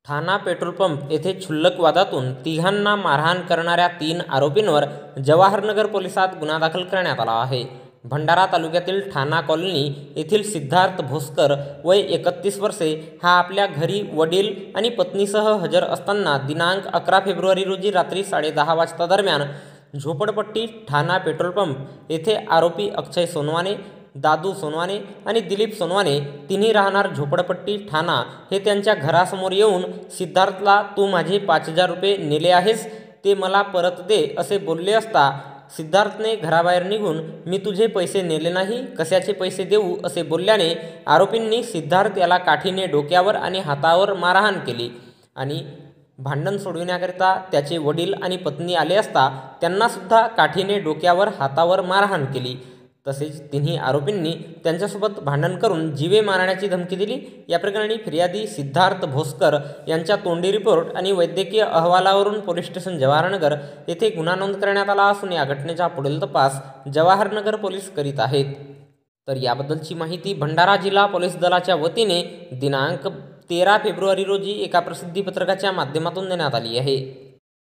ठाणा petrol pump येथे क्षुल्लक वादातून तिघांना मारहाण करणाऱ्या 3 आरोपींवर जवाहरनगर पोलिसात गुन्हा दाखल करण्यात आला आहे. भंडारा तालुक्यातील ठाणा कॉलनी येथील सिद्धार्थ भोसकर वय 31 वर्षे हा आपल्या घरी वडील आणि पत्नीसह हजर असताना दिनांक 11 फेब्रुवारी रोजी रात्री 10:30 वाजता दरम्यान झोपडपट्टी ठाणा पेट्रोल पंप येथे आरोपी अक्षय सोनवाने, दादू सोनवाने आणि दिलीप सोनवाने तिन्ही राहणार झोपडपट्टी ठाणा हे त्यांच्या घरासमोर येऊन सिद्धार्थला तू माझे 5,000 रुपये नेले आहेस ते मला परत दे असे बोलले असता सिद्धार्थने घराबाहेर निघून मी तुझे पैसे नेले नाही, कशाचे पैसे देऊ असे बोलल्याने आरोपींनी सिद्धार्थ याला काठीने डोक्यावर आणि हातावर मारहाण केली आणि भांडण सोडविण्याकरिता त्याचे वडील आणि पत्नी आले असता त्यांनासुद्धा काठीने डोक्यावर हातावर मारहाण केली. तसेच तिन्ही आरोपींनी त्यांच्यासोबत भांडण करून जीवे मारण्याची धमकी दिली. या प्रकरणी फिर्यादी सिद्धार्थ भोसकर यांच्या तोंडी रिपोर्ट आणि वैद्यकीय अहवालावरून पोलीस स्टेशन जवाहरनगर येथे गुन्हा नोंद करण्यात आला असून या घटनेचा पुढील तपास जवाहरनगर पोलीस करीत आहेत. तर याबद्दलची माहिती भंडारा जिल्हा पोलीस दलाच्या वतीने दिनांक 13 फेब्रुवारी रोजी एका प्रसिद्धी पत्रकाच्या माध्यमातून देण्यात आली आहे.